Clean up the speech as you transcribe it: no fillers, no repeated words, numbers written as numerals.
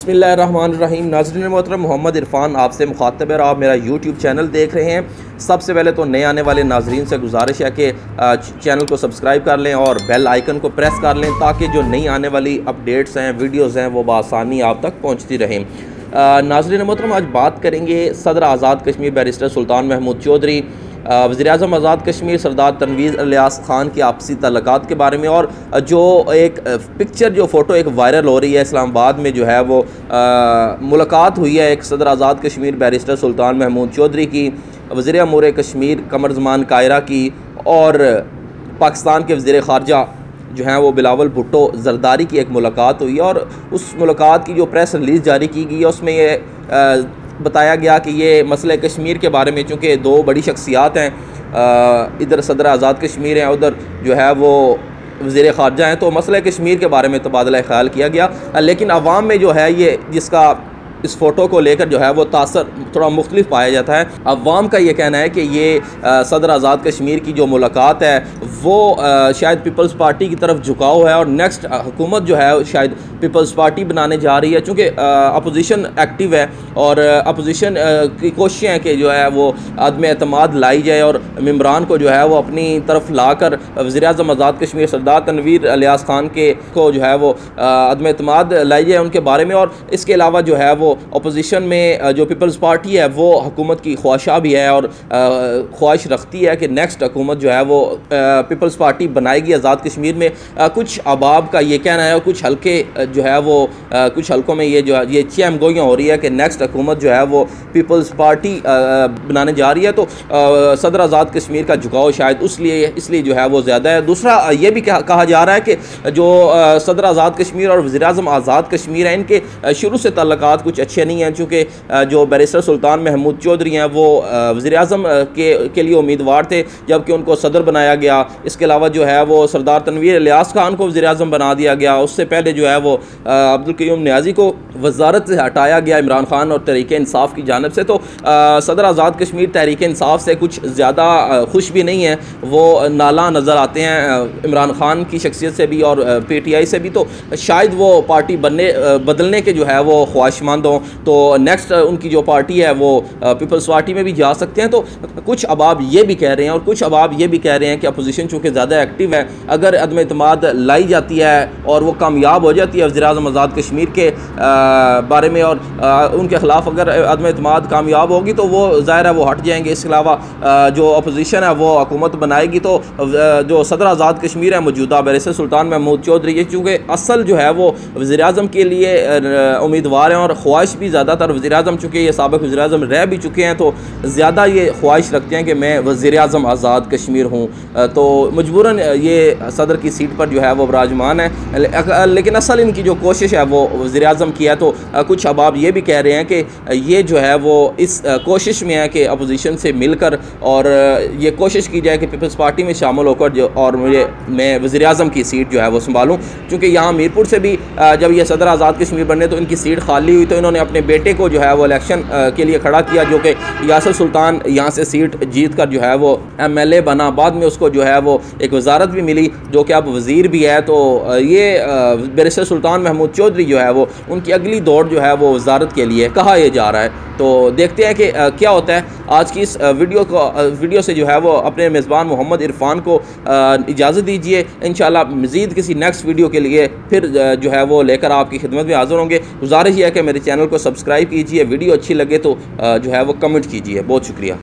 बिस्मिल्लाहिर्रहमानिर्रहीम। नाज़रीन मोहतरम, मोहम्मद इरफान आपसे मुखातब है और आप मेरा यूट्यूब चैनल देख रहे हैं। सबसे पहले तो नए आने वाले नाजरीन से गुजारिश है कि चैनल को सब्सक्राइब कर लें और बेल आइकन को प्रेस कर लें ताकि जो नई आने वाली अपडेट्स हैं, वीडियोज़ हैं, वो बआसानी आप तक पहुँचती रहें। नाज़रीन मोहतरम, आज बात करेंगे सदर आज़ाद कश्मीर बैरिस्टर सुल्तान महमूद चौधरी, वज़ीर-ए-आज़म आज़ाद कश्मीर सरदार तनवीर इलियास ख़ान के आपसी तल्लुकात के बारे में। और जो एक पिक्चर, जो फ़ोटो एक वायरल हो रही है इस्लामाबाद में, जो है वो मुलाकात हुई है एक सदर आज़ाद कश्मीर बैरिस्टर सुल्तान महमूद चौधरी की, वज़ीर अमूर कश्मीर कमर ज़मान कायरा की और पाकिस्तान के वज़ीर ख़ारजा जो हैं वो बिलावल भुट्टो ज़रदारी की एक मुलाकात हुई है। और उस मुलाकात की जो प्रेस रिलीज़ जारी की गई है उसमें ये बताया गया कि ये मसले कश्मीर के बारे में, चूँकि दो बड़ी शख्सियात हैं, इधर सदर आज़ाद कश्मीर हैं, उधर जो है वो वज़ीर ख़ारजा हैं, तो मसले कश्मीर के बारे में तबादला ख़्याल किया गया। लेकिन अवाम में जो है ये जिसका इस फ़ोटो को लेकर जो है वो तासर थोड़ा मुख्तलिफ पाया जाता है। अवाम का ये कहना है कि ये सदर आज़ाद कश्मीर की जो मुलाकात है वो शायद पीपल्स पार्टी की तरफ झुकाव है और नेक्स्ट हुकूमत जो है शायद पीपल्स पार्टी बनाने जा रही है, चूँकि अपोजिशन एक्टिव है और अपोजिशन की कोशिशें हैं कि जो है वो अदम एतमाद लाई जाए और मेम्बरान को जो है वो अपनी तरफ ला कर वज़ीर-ए-आज़म आज़ाद कश्मीर सरदार तनवीर इलियास ख़ान के को जो है वो अदम एतमाद लाई जाए उनके बारे में। और इसके अलावा जो है वो अपोजिशन में जो पीपल्स पार्टी है वो हुकूमत की ख्वाहिशा भी है और ख्वाहिश रखती है कि नेक्स्ट हुकूमत जो है वो पीपल्स पार्टी बनाएगी आज़ाद कश्मीर में। कुछ अहबाब का ये कहना है और कुछ हल्के जो है वो कुछ हल्कों में ये चहम गोइयाँ हो रही है कि नेक्स्ट हुकूमत जो है वो पीपल्स पार्टी बनाने जा रही है। तो सदर आज़ाद कश्मीर का झुकाव शायद इसलिए जो है वो ज़्यादा है। दूसरा ये भी कहा जा रहा है कि जो सदर आज़ाद कश्मीर और वज़ीर-ए-आज़म आज़ाद कश्मीर है, इनके शुरू से तल्लुकात कुछ अच्छे नहीं हैं, चूँकि जो बैरिस्टर सुल्तान महमूद चौधरी हैं वो वज़ीर-ए-आज़म के लिए उम्मीदवार थे जबकि उनको सदर बनाया गया। इसके अलावा जो है वो सरदार तनवीर इलियास ख़ान को वज़ीर-ए-आज़म बना दिया गया। उससे पहले जो है वो अब्दुल क़य्यूम नियाज़ी को वज़ारत से हटाया गया इमरान ख़ान और तहरीक-ए-इंसाफ़ की जानिब से। तो सदर आज़ाद कश्मीर तहरीक-ए-इंसाफ़ से कुछ ज़्यादा खुश भी नहीं है, वो नाला नज़र आते हैं इमरान ख़ान की शख्सियत से भी और PTI से भी। तो शायद वो पार्टी बदलने के जो है वो ख्वाहिशमंद हों, तो नेक्स्ट उनकी जो पार्टी है वो पीपल्स पार्टी में भी जा सकते हैं। तो कुछ अहबाब ये भी कह रहे हैं और कुछ अहबाब ये भी कह रहे हैं कि अपोजिशन चूँकि ज़्यादा एक्टिव है, अगर अदम एतमाद लाई जाती है और वो कामयाब हो जाती है वज़ीर-ए-आज़म आज़ाद कश्मीर के बारे में और उनके ख़िलाफ़ अगर अदम एतमाद कामयाब होगी तो वो ज़ाहिर है वो हट जाएंगे। इसके अलावा जो अपोजिशन है वो हुकूमत बनाएगी तो जो सदर आज़ाद कश्मीर है मौजूदा बैरिस्टर सुल्तान महमूद चौधरी, ये चूँकि असल जो है वो वज़ीर-ए-आज़म के लिए उम्मीदवार हैं और ख्वाहिश भी ज़्यादातर वज़ीर-ए-आज़म, चूँकि ये साबिक़ वज़ीर-ए-आज़म रह भी चुके हैं, तो ज़्यादा ये ख्वाहिश रखते हैं कि मैं वज़ीर-ए-आज़म आज़ाद कश्मीर हूँ। तो मजबूरन ये सदर की सीट पर जो है वो विराजमान है, लेकिन असल इनकी जो कोशिश है वो वज़ीर-ए-आज़म की है। तो कुछ अहबाब ये भी कह रहे हैं कि ये जो है वो इस कोशिश में है कि अपोजिशन से मिलकर और ये कोशिश की जाए कि पीपल्स पार्टी में शामिल होकर जो और मैं वज़ीर-ए-आज़म की सीट जो है वो संभालूँ। चूँकि यहाँ मीरपुर से भी जब ये सदर आज़ाद कश्मीर बने तो इनकी सीट खाली हुई, तो इन्होंने अपने बेटे को जो है वो इलेक्शन के लिए खड़ा किया, जो कि यासर सुल्तान यहाँ से सीट जीत कर जो है वो MLA बना। बाद में उसको जो है वो एक वजारत भी मिली, जो कि अब वज़ीर भी है। तो ये बैरिस्टर सुल्तान महमूद चौधरी जो है वो उनकी अगली दौड़ जो है वो वजारत के लिए कहा यह जा रहा है। तो देखते हैं कि क्या होता है। आज की इस वीडियो से जो है वो अपने मेज़बान मोहम्मद इरफान को इजाज़त दीजिए। इंशाल्लाह मज़ीद किसी नेक्स्ट वीडियो के लिए फिर जो है वो लेकर आपकी खिदमत में हाज़िर होंगे। गुजारिश है कि मेरे चैनल को सब्सक्राइब कीजिए, वीडियो अच्छी लगे तो जो है वो कमेंट कीजिए। बहुत शुक्रिया।